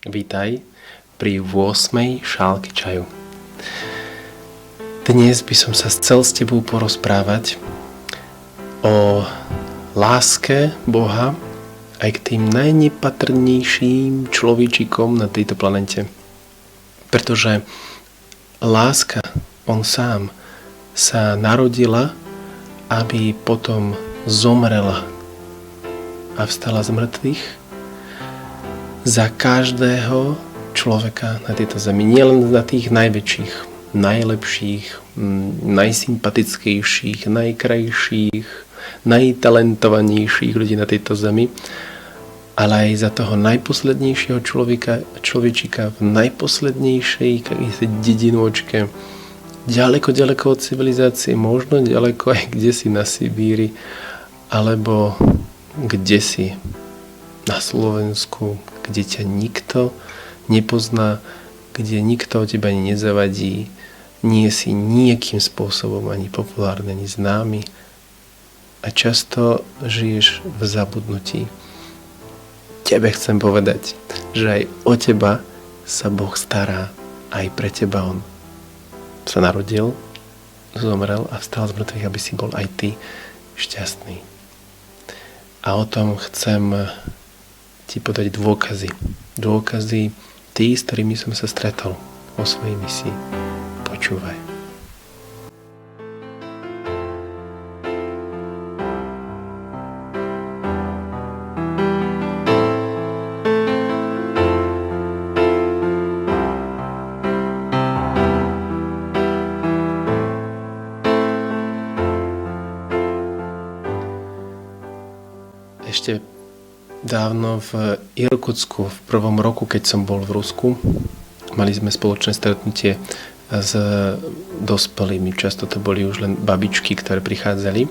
Vítaj pri 8. šálke čaju. Dnes by som sa chcel s tebou porozprávať o láske Boha aj k tým najnepatrnejším človečikom na tejto planete. Pretože láska, on sám, sa narodila, aby potom zomrela a vstala z mŕtvych za každého človeka na tejto zemi. Nielen za tých najväčších, najlepších, najsympatickejších, najkrajších, najtalentovanejších ľudí na tejto zemi, ale aj za toho najposlednejšieho človečika v najposlednejšej dedinôčke, ďaleko od civilizácie, možno ďaleko aj kdesi na Sibíri, alebo kdesi na Slovensku, kde ťa nikto nepozná, kde nikto o teba ani nezavadí, nie si nejakým spôsobom ani populárny, ani známy a často žiješ v zabudnutí. Tebe chcem povedať, že aj o teba sa Boh stará, aj pre teba on sa narodil, zomrel a vstal z mŕtvych, aby si bol aj ty šťastný. A o tom chcem ti podať dôkazy. Dôkazy tí, s ktorými som sa stretol vo svojej misii. Počúvaj. Ešte dávno v Irkutsku, v prvom roku, keď som bol v Rusku, mali sme spoločné stretnutie s dospelými. Často to boli už len babičky, ktoré prichádzali.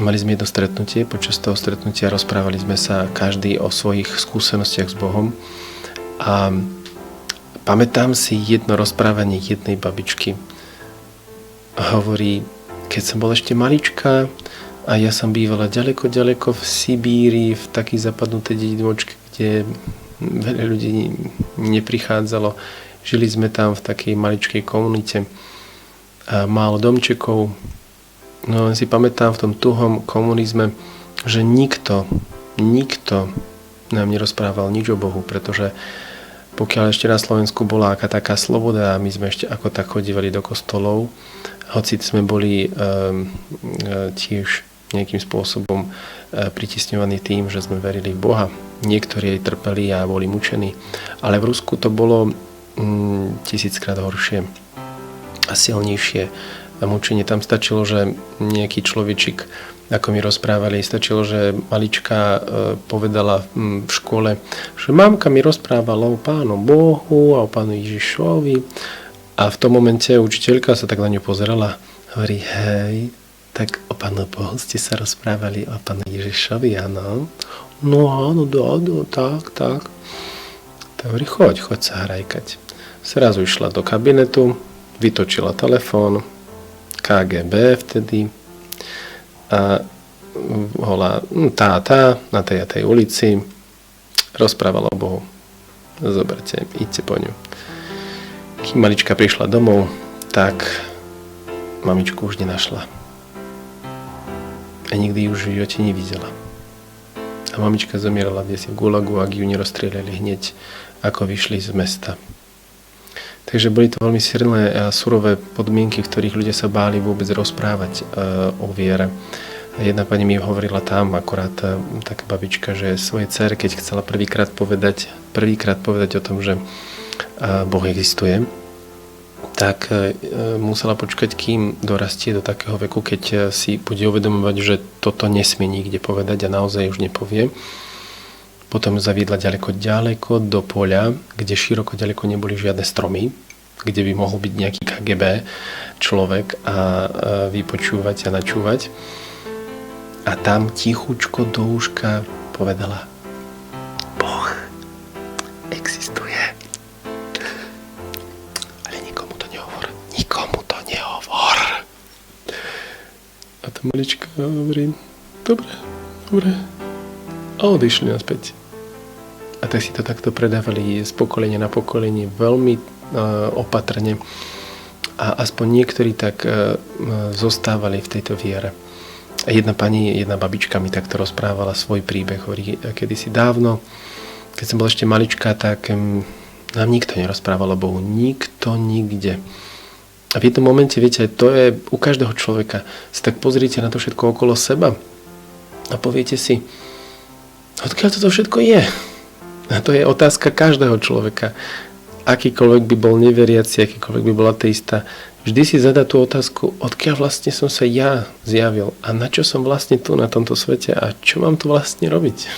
Mali sme jedno stretnutie. Počas toho stretnutia rozprávali sme sa každý o svojich skúsenostiach s Bohom. A pamätám si jedno rozprávanie jednej babičky. Hovorí, keď som bol ešte malička, a ja som bývala ďaleko v Sibíri, v takej zapadnutej dedinôčke, kde veľa ľudí neprichádzalo. Žili sme tam v takej maličkej komunite. A málo domčekov. No si pamätám v tom tuhom komunizme, že nikto nám nerozprával nič o Bohu, pretože pokiaľ ešte na Slovensku bola aká taká sloboda a my sme ešte ako tak chodívali do kostolov, hoci sme boli tiež nejakým spôsobom pritisňovaní tým, že sme verili v Boha. Niektorí aj trpeli a boli mučení. Ale v Rusku to bolo 1000-krát horšie a silnejšie mučenie. Tam stačilo, že nejaký človečik, ako mi rozprávali, stačilo, že malička povedala v škole, že mamka mi rozprávala o Pánu Bohu a o Pánu Ježišovi. A v tom momente učiteľka sa tak na ňu pozerala a hovorí, hej, tak o Pánu Bohu ste sa rozprávali, o Pánu Ježišovi, áno? No áno, tak. Tak hovorí, choď sa hrajkať. Zrazu išla do kabinetu, vytočila telefón, KGB vtedy a volá tá na tej a tej ulici, rozprávala o Bohu. Zoberte, idte po ňu. Kým malička prišla domov, tak mamičku už nenašla. A nikdy ju v živote nevidela. A mamička zomierala v gulagu, ak ju nerozstrieľali hneď, ako vyšli z mesta. Takže boli to veľmi silné a surové podmienky, v ktorých ľudia sa báli vôbec rozprávať o viere. Jedna pani mi hovorila tam, akorát taká babička, že svojej dcere, keď chcela prvýkrát povedať o tom, že Boh existuje, tak musela počkať, kým dorastie do takého veku, keď si bude uvedomovať, že toto nesmie nikde povedať a naozaj už nepovie. Potom zaviedla ďaleko do poľa, kde široko ďaleko neboli žiadne stromy, kde by mohol byť nejaký KGB človek a vypočúvať a načúvať. A tam tichučko do uška povedala, Boh existuje. A tá malička hovorí, dobre. A odišli naspäť. A tak si to takto predávali z pokolenia na pokolenie veľmi opatrne. A aspoň niektorí tak zostávali v tejto viere. A jedna babička mi takto rozprávala svoj príbeh. Hovorí, kedysi dávno, keď som bol ešte malička, tak nám nikto nerozprával o Bohu. Nikto, nikde. A v jednom momente, viete, to je u každého človeka. Si tak pozrite na to všetko okolo seba a poviete si, odkiaľ toto všetko je? A to je otázka každého človeka. Akýkoľvek by bol neveriaci, akýkoľvek by bol ateista, vždy si zadá tú otázku, odkiaľ vlastne som sa ja zjavil a na čo som vlastne tu na tomto svete a čo mám tu vlastne robiť?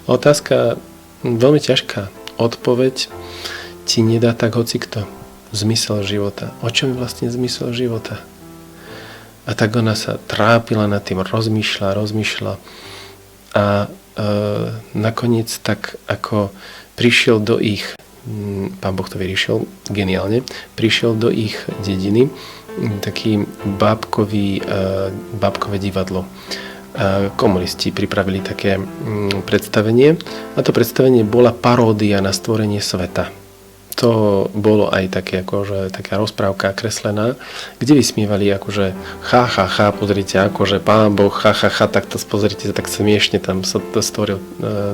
Otázka veľmi ťažká. Odpoveď ti nedá tak hocikto. Zmysel života. O čom je vlastne zmysel života? A tak ona sa trápila nad tým, rozmýšľa a nakoniec tak ako prišiel do ich, Pán Boh to vyriešil geniálne, prišiel do ich dediny taký bábkové divadlo. Komunisti pripravili také predstavenie a to predstavenie bola paródia na stvorenie sveta. To bolo aj také, akože, taká rozprávka kreslená, kde vysmievali akože pozrite, akože Pán Boh, tak to pozrite, tak smiešne tam sa to stvoril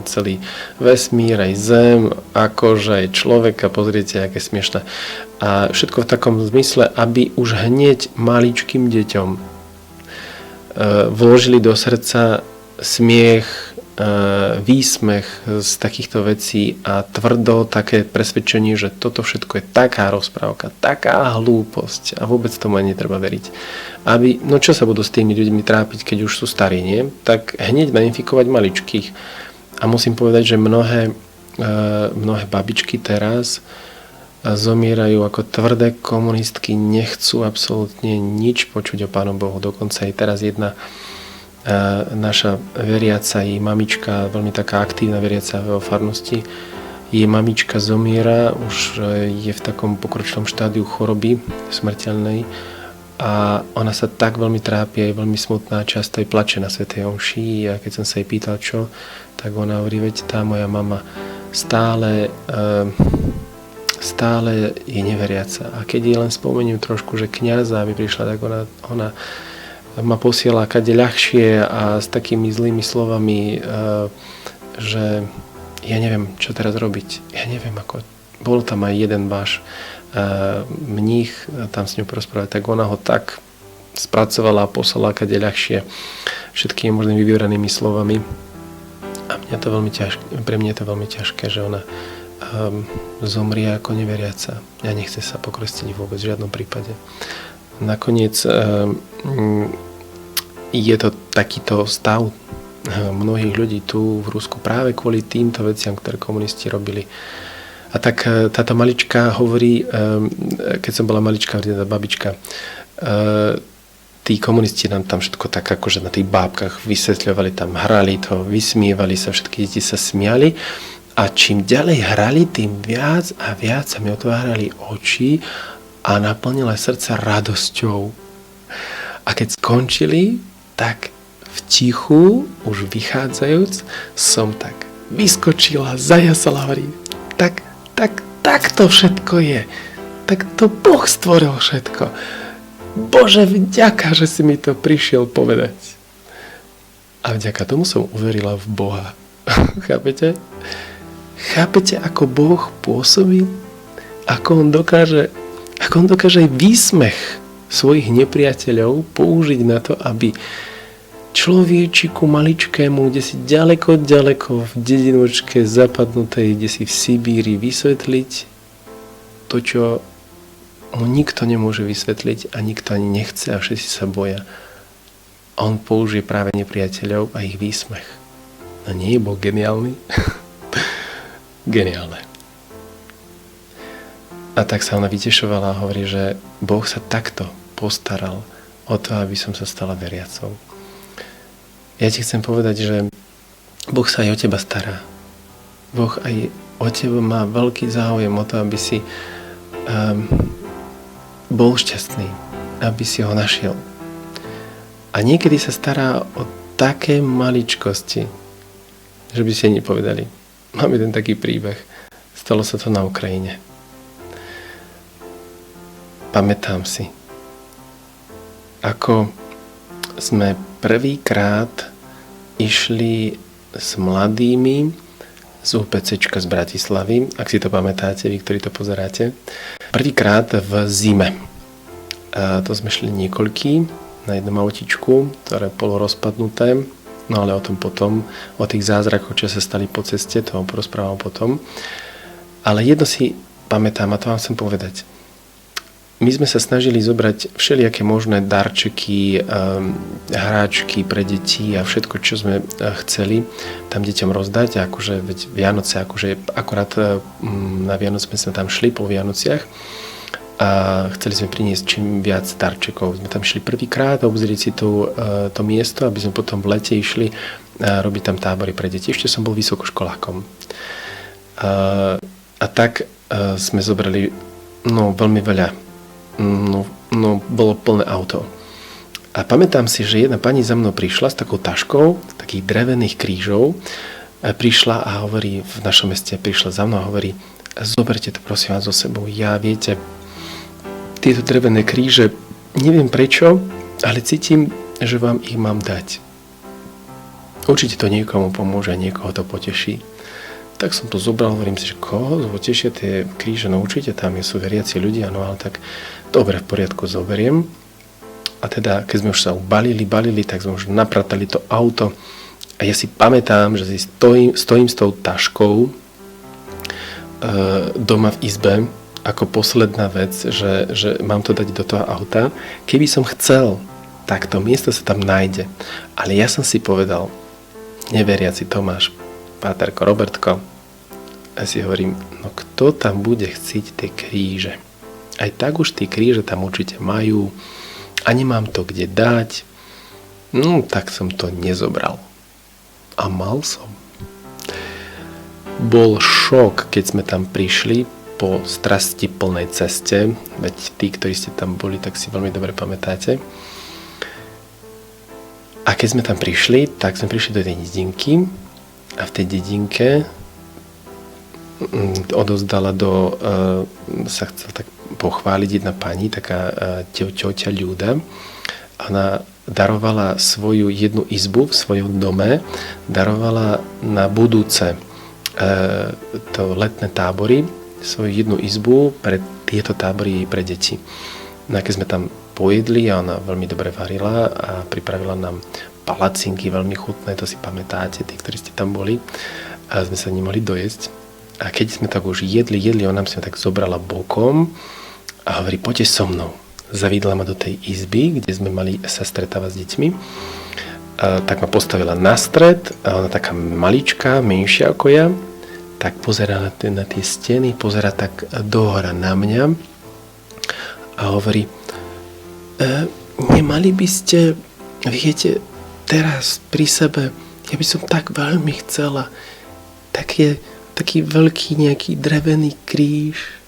celý vesmír, aj zem, akože aj človeka, pozrite, aké smiešné. A všetko v takom zmysle, aby už hneď maličkým deťom vložili do srdca smiech, výsmech z takýchto vecí a tvrdo také presvedčenie, že toto všetko je taká rozprávka, taká hlúposť a vôbec tomu ani netreba veriť. No čo sa budú s tými ľuďmi trápiť, keď už sú starí, nie? Tak hneď nainfikovať maličkých. A musím povedať, že mnohé babičky teraz zomierajú ako tvrdé komunistky, nechcú absolútne nič počuť o Pánu Bohu. Dokonca aj teraz jedna naša veriaca, jej mamička, veľmi taká aktívna veriaca vo farnosti, jej mamička zomiera, už je v takom pokročilom štádiu choroby smrteľnej a ona sa tak veľmi trápi, je veľmi smutná, často aj plače na svätej omši a keď som sa jej pýtal čo, tak ona hovorí, veď tá moja mama stále je neveriaca a keď jej len spomeniem trošku, že kňaza by prišla, tak ona ma posiela kade ľahšie a s takými zlými slovami, že ja neviem, čo teraz robiť. Ja neviem, ako... Bol tam aj jeden váš mních, tam s ňou porozprávať, tak ona ho tak spracovala a poslala kade ľahšie všetkými možnými vyvranými slovami. A pre mňa je to veľmi ťažké, že ona zomrie ako neveriaca. Ja nechce sa pokrstiť vôbec v žiadnom prípade. Nakoniec je to takýto stav mnohých ľudí tu v Rusku práve kvôli týmto veciam, ktoré komunisti robili. A tak táto malička hovorí, keď som bola malička, tá babička, tí komunisti nám tam všetko tak akože na tých bábkach vysvetľovali, tam hrali to, vysmievali sa, všetky deti sa smiali a čím ďalej hrali, tým viac a viac sa mi otvárali oči a naplnila srdce radosťou. A keď skončili, tak v tichu, už vychádzajúc, som tak vyskočila, zajasala, hovorí, tak to všetko je. Tak to Boh stvoril všetko. Bože, vďaka, že si mi to prišiel povedať. A vďaka tomu som uverila v Boha. Chápete? Chápete, ako Boh pôsobí? Ako on dokáže aj výsmech svojich nepriateľov použiť na to, aby človečiku maličkému, kde si ďaleko v dedinočke zapadnutej, kde si v Sibíri vysvetliť to, čo mu nikto nemôže vysvetliť a nikto ani nechce a všetci sa boja. A on použije práve nepriateľov a ich výsmech. No nie je Boh geniálny? Geniálne. A tak sa ona vytešovala a hovorí, že Boh sa takto postaral o to, aby som sa stala veriacou. Ja ti chcem povedať, že Boh sa aj o teba stará. Boh aj o teba má veľký záujem o to, aby si bol šťastný, aby si ho našiel. A niekedy sa stará o také maličkosti, že by si ani povedali. Mám jeden taký príbeh. Stalo sa to na Ukrajine. Pamätám si, ako sme prvýkrát išli s mladými z UPCčka z Bratislavy, ak si to pamätáte, vy, ktorí to pozeráte. Prvýkrát v zime. To sme šli niekoľkí na jednom autičku, ktoré bolo rozpadnuté, no ale o tom potom, o tých zázrakoch, čo sa stali po ceste, to vám porozprávam potom. Ale jedno si pamätám, a to vám chcem povedať. My sme sa snažili zobrať všelijaké možné darčeky, hráčky pre deti a všetko, čo sme chceli tam deťom rozdať. A akože veď Vianoce, akože akorát na Vianoc sme tam šli po Vianociach a chceli sme priniesť čím viac darčekov. Sme tam šli prvýkrát a obzrieť si to miesto, aby sme potom v lete išli robiť tam tábory pre deti. Ešte som bol vysokoškolákom. A tak sme zobrali veľmi veľa. Bolo plné auto. A pamätám si, že jedna pani za mnou prišla s takou taškou, takých drevených krížov. Prišla a hovorí, v našom meste prišla za mnou a hovorí, zoberte to prosím vás so sebou. Ja, viete, tieto drevené kríže, neviem prečo, ale cítim, že vám ich mám dať. Určite to niekomu pomôže, niekoho to poteší. Tak som to zobral, hovorím si, že koho potešia tie kríže, no určite tam sú veriaci ľudia, no ale tak dobre, v poriadku, zoberiem. A teda, keď sme už sa balili, tak sme už napratali to auto. A ja si pamätám, že si stojím s tou taškou doma v izbe, ako posledná vec, že mám to dať do toho auta. Keby som chcel, tak to miesto sa tam nájde. Ale ja som si povedal, neveriaci Tomáš, Páterko, Robertko, a si hovorím, no kto tam bude chcieť tie kríže? Aj tak už tie kríže tam určite majú a nemám to kde dať. No, tak som to nezobral. A mal som. Bol šok, keď sme tam prišli po strasti plnej ceste, veď tí, ktorí ste tam boli, tak si veľmi dobre pamätáte. A keď sme tam prišli, tak sme prišli do tej dedinky a v tej dedinke odozdala sa chcela tak pochváliť jedna pani, taká tioťa Ľuda. Ona darovala svoju jednu izbu v svojom dome, darovala na budúce to letné tábory, svoju jednu izbu pre tieto tábory pre deti. No a keď sme tam pojedli a ona veľmi dobre varila a pripravila nám palacinky veľmi chutné, to si pamätáte, tí, ktorí ste tam boli, a sme sa nemohli dojesť. A keď sme tak už jedli, ona sa tak zobrala bokom a hovorí, poďte so mnou. Zaviedla ma do tej izby, kde sme mali sa stretávať s deťmi. Tak ma postavila na stred, a ona taká maličká, menšia ako ja, tak pozerá na tie steny, pozerá tak dohora na mňa a hovorí, nemali by ste, viete, teraz pri sebe, ja by som tak veľmi chcela, taký veľký nejaký drevený kríž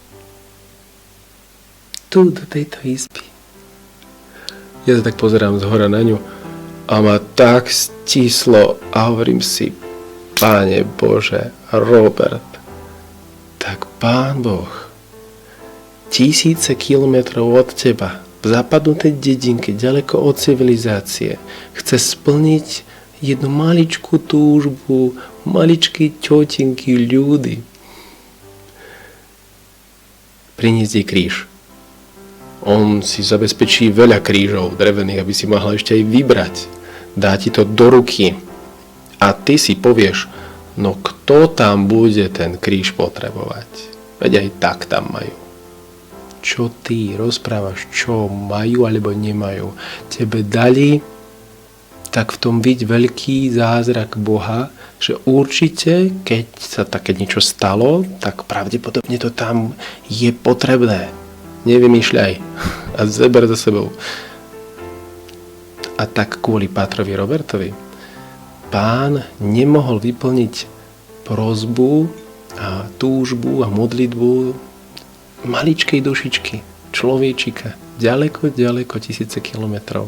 tu do tejto izby. Ja sa tak pozerám zhora na ňu a ma tak stislo a hovorím si, Páne Bože, Robert, tak Pán Boh tisíce kilometrov od teba v zapadnutej dedinke ďaleko od civilizácie chce splniť jednu maličkú túžbu maličkej tiotinky Ľudy. Priniesť jej kríž. On si zabezpečí veľa krížov drevených, aby si mohla ešte aj vybrať. Dá ti to do ruky. A ty si povieš, no kto tam bude ten kríž potrebovať? Veď aj tak tam majú. Čo ty rozprávaš, čo majú alebo nemajú? Tebe dali, tak v tom vidť veľký zázrak Boha, že určite, keď sa také niečo stalo, tak pravdepodobne to tam je potrebné. Nevymýšľaj a zeber za sebou. A tak kvôli Pátrovi Robertovi Pán nemohol vyplniť prosbu a túžbu a modlitbu maličkej dušičky, človečika, ďaleko tisíce kilometrov.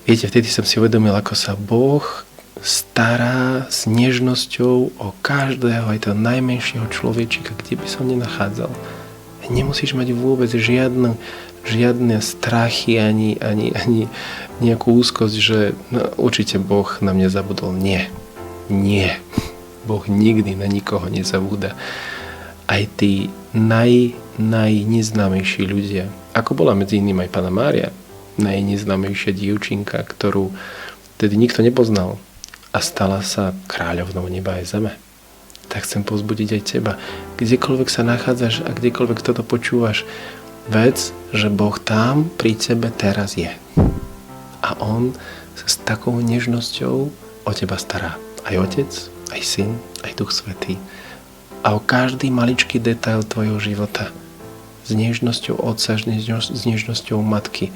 Viete, vtedy som si uvedomil, ako sa Boh stará s nežnosťou o každého, aj toho najmenšieho človečika, kde by som nenachádzal. Nemusíš mať vôbec žiadne strachy ani nejakú úzkosť, že no, určite Boh na mňa zabudol. Nie. Boh nikdy na nikoho nezabúda. Aj tí najneznámejší ľudia, ako bola medzi iným aj Panna Mária, najneznámejšia dievčinka, ktorú tedy nikto nepoznal a stala sa kráľovnou neba aj zeme. Tak chcem povzbudiť aj teba. Kdekoľvek sa nachádzaš a kdekoľvek toto počúvaš, vec, že Boh tam pri tebe teraz je. A On sa s takou nežnosťou o teba stará. Aj Otec, aj Syn, aj Duch Svätý. A o každý maličký detail tvojho života. S nežnosťou Otca, s nežnosťou Matky.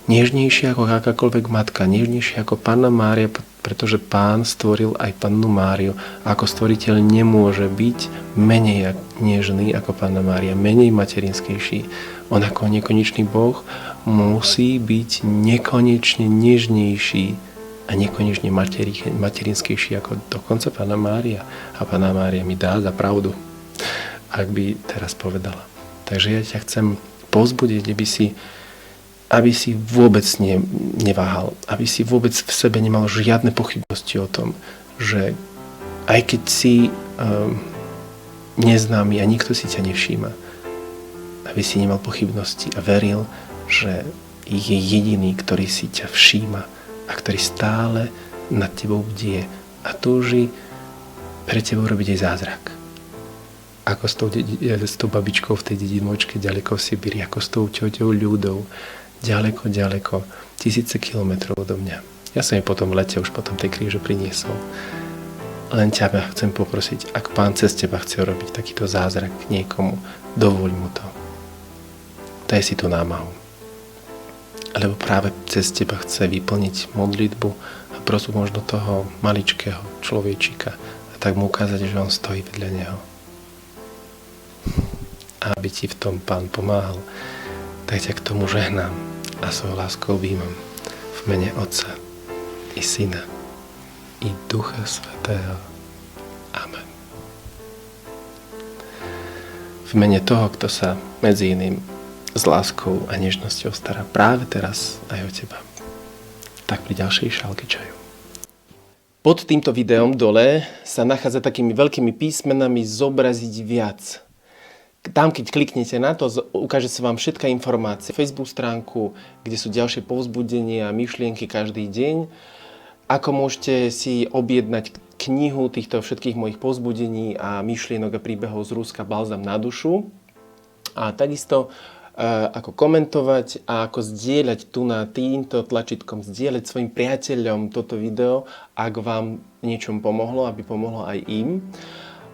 Nežnejšia ako akákoľvek matka, nežnejšia ako Panna Mária, pretože Pán stvoril aj Pannu Máriu. A ako stvoriteľ nemôže byť menej nežný ako Panna Mária, menej materinskejší. On ako nekonečný Boh musí byť nekonečne nežnejší a nekonečne materinskejší ako dokonca Panna Mária. A Panna Mária mi dá za pravdu, ak by teraz povedala. Takže ja ťa chcem povzbudiť, aby si vôbec neváhal, aby si vôbec v sebe nemal žiadne pochybnosti o tom, že aj keď si neznámy a nikto si ťa nevšíma, aby si nemal pochybnosti a veril, že je jediný, ktorý si ťa všíma a ktorý stále nad tebou bdie a túži pre tebou robiť aj zázrak. Ako s tou babičkou v tej dedinočke ďaleko v Sibíri, ako s tou ťoťou Ľudou, ďaleko, tisíce kilometrov odo mňa. Ja som jej potom v lete už potom tej kríže priniesol. Len ťa chcem poprosiť, ak Pán cez teba chce robiť takýto zázrak niekomu, dovoľ mu to. Daj si tú námahu. Alebo práve cez teba chce vyplniť modlitbu a prosú možno toho maličkého človečika a tak mu ukázať, že on stojí vedľa neho. A aby ti v tom Pán pomáhal, tak ťa k tomu žehnám a svojou láskou objímam v mene Otca i Syna i Ducha Svätého. Amen. V mene toho, kto sa medzi iným s láskou a nežnosťou stará práve teraz aj o teba. Tak pri ďalšej šálke čaju. Pod týmto videom dole sa nachádza takými veľkými písmenami zobraziť viac. Tam, keď kliknete na to, ukáže sa vám všetká informácia. Facebook stránku, kde sú ďalšie povzbudenia a myšlienky každý deň. Ako môžete si objednať knihu týchto všetkých mojich povzbudení a myšlienok a príbehov z Ruska Balzam na dušu. A takisto ako komentovať a ako zdieľať tu na týmto tlačítkom, zdieľať svojim priateľom toto video, ak vám niečom pomohlo, aby pomohlo aj im.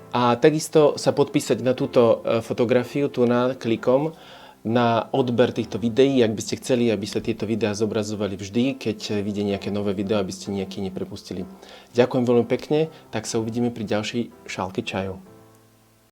A takisto sa podpísať na túto fotografiu tu na klikom na odber týchto videí, ak by ste chceli, aby sa tieto videá zobrazovali vždy, keď vidie nejaké nové video, aby ste nejaké neprepustili. Ďakujem veľmi pekne, tak sa uvidíme pri ďalšej šálke čaju.